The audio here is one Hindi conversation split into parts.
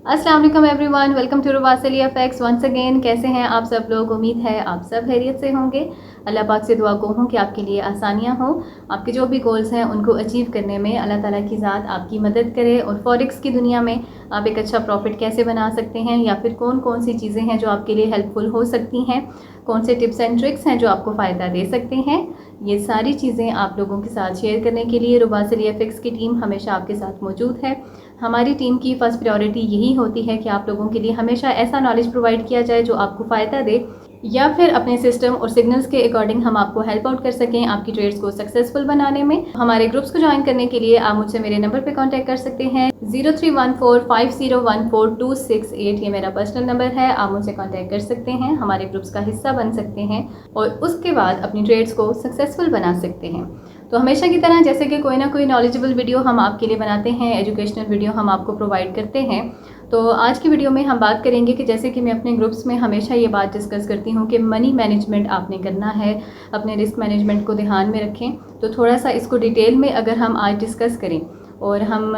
अस्सलाम वालेकुम एवरीवन, वेलकम टू रुबासली एफएक्स वंस अगेन। कैसे हैं आप सब लोग? उम्मीद है आप सब खैरियत से होंगे। अल्लाह पाक से दुआ गो हूँ कि आपके लिए आसानियाँ हो, आपके जो भी गोल्स हैं उनको अचीव करने में अल्लाह ताला की ज़ात आपकी मदद करे। और फॉरेक्स की दुनिया में आप एक अच्छा प्रॉफिट कैसे बना सकते हैं, या फिर कौन कौन सी चीज़ें हैं जो आपके लिए हेल्पफुल हो सकती हैं, कौन से टिप्स एंड ट्रिक्स हैं जो आपको फ़ायदा दे सकते हैं, ये सारी चीज़ें आप लोगों के साथ शेयर करने के लिए रुबासली एफएक्स की टीम हमेशा आपके साथ मौजूद है। हमारी टीम की फ़र्स्ट प्रायोरिटी यही होती है कि आप लोगों के लिए हमेशा ऐसा नॉलेज प्रोवाइड किया जाए जो आपको फ़ायदा दे, या फिर अपने सिस्टम और सिग्नल्स के अकॉर्डिंग हम आपको हेल्प आउट कर सकें आपकी ट्रेड्स को सक्सेसफुल बनाने में। हमारे ग्रुप्स को ज्वाइन करने के लिए आप मुझसे मेरे नंबर पे कांटेक्ट कर सकते हैं 0314501428। ये मेरा पर्सनल नंबर है, आप मुझसे कांटेक्ट कर सकते हैं, हमारे ग्रुप्स का हिस्सा बन सकते हैं और उसके बाद अपनी ट्रेड्स को सक्सेसफुल बना सकते हैं। तो हमेशा की तरह जैसे कि कोई ना कोई नॉलेजेबल वीडियो हम आपके लिए बनाते हैं, एजुकेशनल वीडियो हम आपको प्रोवाइड करते हैं। तो आज की वीडियो में हम बात करेंगे कि जैसे कि मैं अपने ग्रुप्स में हमेशा ये बात डिस्कस करती हूँ कि मनी मैनेजमेंट आपने करना है, अपने रिस्क मैनेजमेंट को ध्यान में रखें। तो थोड़ा सा इसको डिटेल में अगर हम आज डिस्कस करें और हम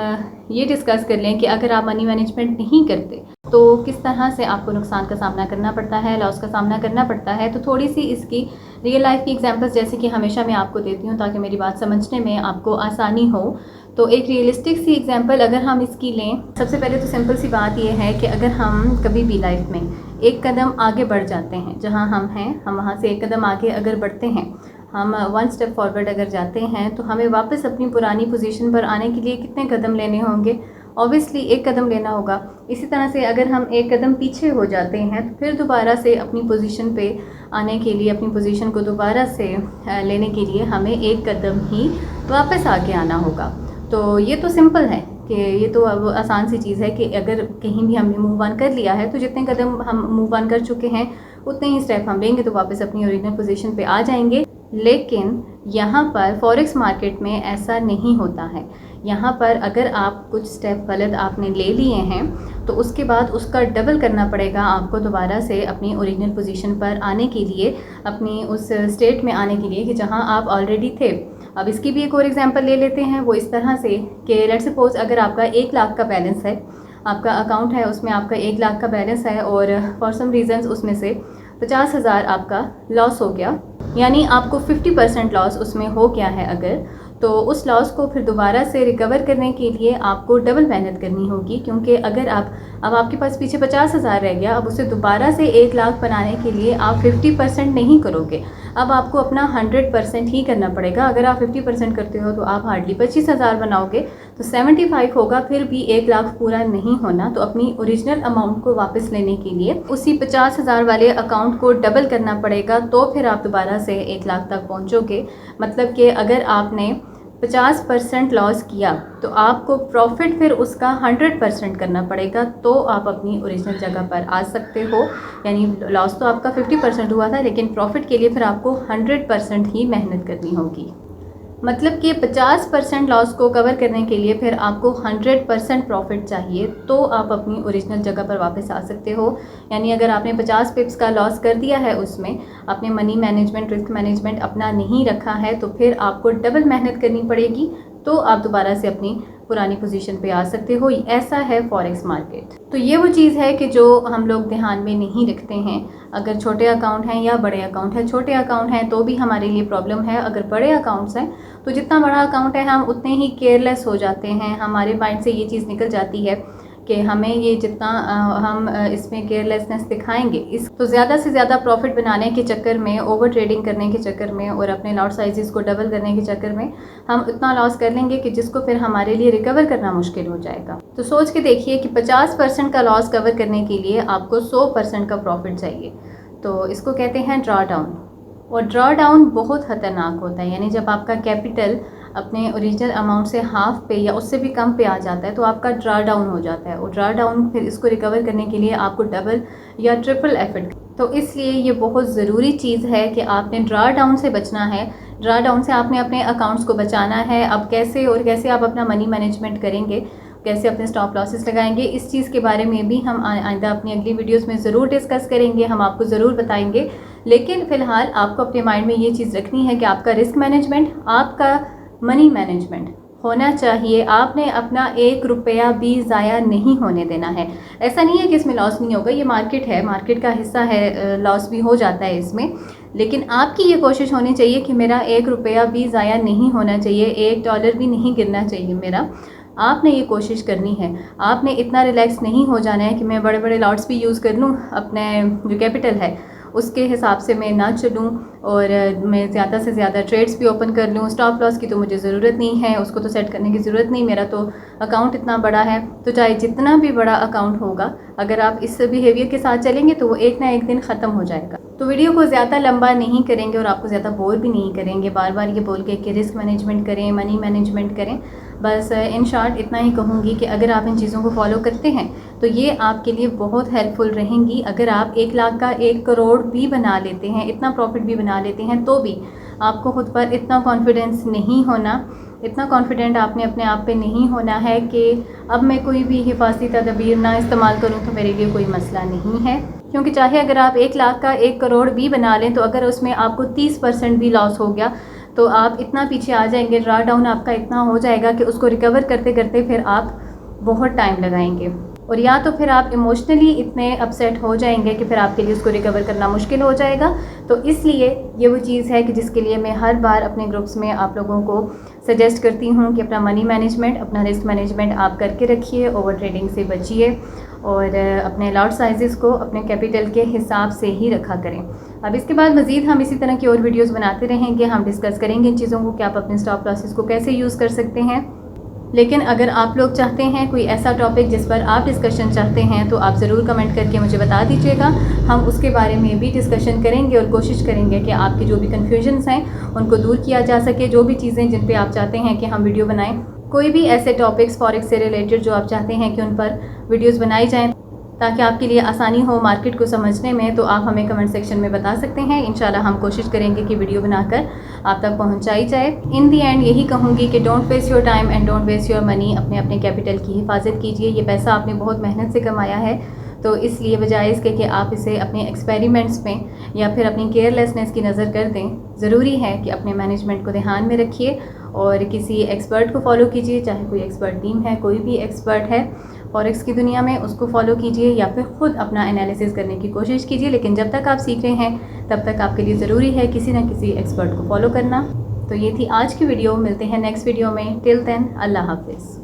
ये डिस्कस कर लें कि अगर आप मनी मैनेजमेंट नहीं करते तो किस तरह से आपको नुकसान का सामना करना पड़ता है, लॉस का सामना करना पड़ता है। तो थोड़ी सी इसकी रियल लाइफ की एग्जांपल्स जैसे कि हमेशा मैं आपको देती हूँ ताकि मेरी बात समझने में आपको आसानी हो। तो एक रियलिस्टिक सी एग्जांपल अगर हम इसकी लें, सबसे पहले तो सिंपल सी बात यह है कि अगर हम कभी भी लाइफ में एक कदम आगे बढ़ जाते हैं, जहाँ हम हैं हम वहाँ से एक कदम आगे अगर बढ़ते हैं, हम वन स्टेप फॉरवर्ड अगर जाते हैं, तो हमें वापस अपनी पुरानी पोजीशन पर आने के लिए कितने कदम लेने होंगे? ऑब्वियसली एक कदम लेना होगा। इसी तरह से अगर हम एक कदम पीछे हो जाते हैं तो फिर दोबारा से अपनी पोजीशन पे आने के लिए, अपनी पोजीशन को दोबारा से लेने के लिए हमें एक कदम ही वापस आगे आना होगा। तो ये तो सिंपल है कि ये तो अब आसान सी चीज़ है कि अगर कहीं भी हमने मूव ऑन कर लिया है तो जितने कदम हम मूव ऑन कर चुके हैं उतने ही स्टेप हम लेंगे तो वापस अपनी ओरिजिनल पोजीशन पे आ जाएंगे। लेकिन यहाँ पर फॉरेक्स मार्केट में ऐसा नहीं होता है। यहाँ पर अगर आप कुछ स्टेप गलत आपने ले लिए हैं तो उसके बाद उसका डबल करना पड़ेगा आपको दोबारा से अपनी ओरिजिनल पोजीशन पर आने के लिए, अपनी उस स्टेट में आने के लिए कि जहाँ आप ऑलरेडी थे। अब इसकी भी एक और एग्जांपल ले लेते हैं, वो इस तरह से कि लेट्स सपोज अगर आपका 1 लाख का बैलेंस है, आपका अकाउंट है, उसमें आपका 1 लाख का बैलेंस है और फॉर सम रीज़न्स उसमें से 50,000 आपका लॉस हो गया, यानी आपको 50% लॉस उसमें हो गया है अगर, तो उस लॉस को फिर दोबारा से रिकवर करने के लिए आपको डबल मेहनत करनी होगी। क्योंकि अगर अब आपके पास पीछे 50,000 रह गया, अब उसे दोबारा से 1 लाख बनाने के लिए आप 50% नहीं करोगे, अब आपको अपना 100% ही करना पड़ेगा। अगर आप 50% करते हो तो आप हार्डली 25,000 बनाओगे, तो 75 होगा, फिर भी 1 लाख पूरा नहीं होना। तो अपनी ओरिजिनल अमाउंट को वापस लेने के लिए उसी 50,000 वाले अकाउंट को डबल करना पड़ेगा, तो फिर आप दोबारा से 1 लाख तक पहुँचोगे। मतलब कि अगर आपने 50% लॉस किया तो आपको प्रॉफिट फिर उसका 100% करना पड़ेगा, तो आप अपनी ओरिजिनल जगह पर आ सकते हो। यानी लॉस तो आपका 50% हुआ था, लेकिन प्रॉफिट के लिए फिर आपको 100% ही मेहनत करनी होगी। मतलब कि 50% लॉस को कवर करने के लिए फिर आपको 100% प्रॉफिट चाहिए, तो आप अपनी ओरिजिनल जगह पर वापस आ सकते हो। यानी अगर आपने 50 पिप्स का लॉस कर दिया है, उसमें आपने मनी मैनेजमेंट, रिस्क मैनेजमेंट अपना नहीं रखा है, तो फिर आपको डबल मेहनत करनी पड़ेगी, तो आप दोबारा से अपनी पुरानी पोजीशन पे आ सकते हो। ऐसा है फॉरेक्स मार्केट। तो ये वो चीज़ है कि जो हम लोग ध्यान में नहीं रखते हैं। अगर छोटे अकाउंट हैं या बड़े अकाउंट हैं, छोटे अकाउंट हैं तो भी हमारे लिए प्रॉब्लम है, अगर बड़े अकाउंट्स हैं तो जितना बड़ा अकाउंट है हम उतने ही केयरलेस हो जाते हैं। हमारे माइंड से ये चीज़ निकल जाती है कि हमें ये जितना हम इसमें केयरलेसनेस दिखाएंगे, इस तो ज़्यादा से ज़्यादा प्रॉफिट बनाने के चक्कर में, ओवर ट्रेडिंग करने के चक्कर में और अपने लॉट साइजेस को डबल करने के चक्कर में हम इतना लॉस कर लेंगे कि जिसको फिर हमारे लिए रिकवर करना मुश्किल हो जाएगा। तो सोच के देखिए कि 50% का लॉस कवर करने के लिए आपको 100% का प्रॉफिट चाहिए। तो इसको कहते हैं ड्रॉ डाउन। और ड्रॉ डाउन बहुत ख़तरनाक होता है, यानी जब आपका कैपिटल अपने ओरिजिनल अमाउंट से हाफ पे या उससे भी कम पे आ जाता है तो आपका ड्रा डाउन हो जाता है। और ड्रा डाउन फिर इसको रिकवर करने के लिए आपको डबल या ट्रिपल एफर्ट, तो इसलिए ये बहुत ज़रूरी चीज़ है कि आपने ड्रा डाउन से बचना है। ड्रा डाउन से आपने अपने अकाउंट्स को बचाना है। अब कैसे और कैसे आप अपना मनी मैनेजमेंट करेंगे, कैसे अपने स्टॉप लॉसेस लगाएंगे, इस चीज़ के बारे में भी हम आइंदा अपनी अगली वीडियोस में ज़रूर डिस्कस करेंगे, हम आपको ज़रूर बताएंगे। लेकिन फ़िलहाल आपको अपने माइंड में ये चीज़ रखनी है कि आपका रिस्क मैनेजमेंट, आपका मनी मैनेजमेंट होना चाहिए। आपने अपना 1 रुपया भी ज़ाया नहीं होने देना है। ऐसा नहीं है कि इसमें लॉस नहीं होगा, ये मार्केट है, मार्केट का हिस्सा है, लॉस भी हो जाता है इसमें। लेकिन आपकी ये कोशिश होनी चाहिए कि मेरा 1 रुपया भी ज़ाया नहीं होना चाहिए, $1 भी नहीं गिरना चाहिए मेरा। आपने ये कोशिश करनी है। आपने इतना रिलैक्स नहीं हो जाना है कि मैं बड़े बड़े लॉट्स भी यूज़ कर लूँ, अपने जो कैपिटल है उसके हिसाब से मैं ना चलूँ और मैं ज़्यादा से ज़्यादा ट्रेड्स भी ओपन कर लूँ। स्टॉप लॉस की तो मुझे ज़रूरत नहीं है, उसको तो सेट करने की ज़रूरत नहीं, मेरा तो अकाउंट इतना बड़ा है। तो चाहे जितना भी बड़ा अकाउंट होगा, अगर आप इस बिहेवियर के साथ चलेंगे तो वो एक ना एक दिन ख़त्म हो जाएगा। तो वीडियो को ज़्यादा लंबा नहीं करेंगे और आपको ज़्यादा बोर भी नहीं करेंगे बार बार ये बोल के कि रिस्क मैनेजमेंट करें, मनी मैनेजमेंट करें। बस इन शॉर्ट इतना ही कहूँगी कि अगर आप इन चीज़ों को फॉलो करते हैं तो ये आपके लिए बहुत हेल्पफुल रहेंगी। अगर आप 1 लाख का 1 करोड़ भी बना लेते हैं, इतना प्रॉफिट भी बना लेते हैं, तो भी आपको खुद पर इतना कॉन्फिडेंस नहीं होना, इतना कॉन्फिडेंट आपने अपने आप पे नहीं होना है कि अब मैं कोई भी हिफाजती तदबीर ना इस्तेमाल करूँ तो मेरे लिए कोई मसला नहीं है। क्योंकि चाहे अगर आप 1 लाख का 1 करोड़ भी बना लें तो अगर उसमें आपको 30% भी लॉस हो गया तो आप इतना पीछे आ जाएंगे, ड्रा डाउन आपका इतना हो जाएगा कि उसको रिकवर करते करते फिर आप बहुत टाइम लगाएंगे। और या तो फिर आप इमोशनली इतने अपसेट हो जाएंगे कि फिर आपके लिए उसको रिकवर करना मुश्किल हो जाएगा। तो इसलिए ये वो चीज़ है कि जिसके लिए मैं हर बार अपने ग्रुप्स में आप लोगों को सजेस्ट करती हूँ कि अपना मनी मैनेजमेंट, अपना रिस्क मैनेजमेंट आप करके रखिए, ओवर ट्रेडिंग से बचिए और अपने लॉट साइज़ को अपने कैपिटल के हिसाब से ही रखा करें। अब इसके बाद मज़ीद हम इसी तरह की और वीडियोज़ बनाते रहेंगे, हम डिस्कस करेंगे इन चीज़ों को कि आप अपने स्टॉप लॉसेस को कैसे यूज़ कर सकते हैं। लेकिन अगर आप लोग चाहते हैं कोई ऐसा टॉपिक जिस पर आप डिस्कशन चाहते हैं तो आप ज़रूर कमेंट करके मुझे बता दीजिएगा, हम उसके बारे में भी डिस्कशन करेंगे और कोशिश करेंगे कि आपके जो भी कन्फ्यूजन्स हैं उनको दूर किया जा सके। जो भी चीज़ें जिन पे आप चाहते हैं कि हम वीडियो बनाएं, कोई भी ऐसे टॉपिक्स फॉरेक्स से रिलेटेड जो आप चाहते हैं कि उन पर वीडियोज़ बनाई जाएँ ताकि आपके लिए आसानी हो मार्केट को समझने में, तो आप हमें कमेंट सेक्शन में बता सकते हैं। इंशाल्लाह हम कोशिश करेंगे कि वीडियो बनाकर आप तक पहुंचाई जाए। इन दी एंड यही कहूँगी कि don't waste your time and don't waste your money. अपने अपने कैपिटल की हिफाजत कीजिए। ये पैसा आपने बहुत मेहनत से कमाया है, तो इसलिए बजाय इसके कि आप इसे अपने एक्सपेरिमेंट्स में या फिर अपनी केयरलेसनेस की नज़र कर दें, ज़रूरी है कि अपने मैनेजमेंट को ध्यान में रखिए और किसी एक्सपर्ट को फॉलो कीजिए। चाहे कोई एक्सपर्ट टीम है, कोई भी एक्सपर्ट है फॉरेक्स की दुनिया में, उसको फॉलो कीजिए या फिर ख़ुद अपना एनालिसिस करने की कोशिश कीजिए। लेकिन जब तक आप सीख रहे हैं तब तक आपके लिए ज़रूरी है किसी न किसी एक्सपर्ट को फॉलो करना। तो ये थी आज की वीडियो, मिलते हैं नेक्स्ट वीडियो में। टिल देन अल्लाह हाफिज़।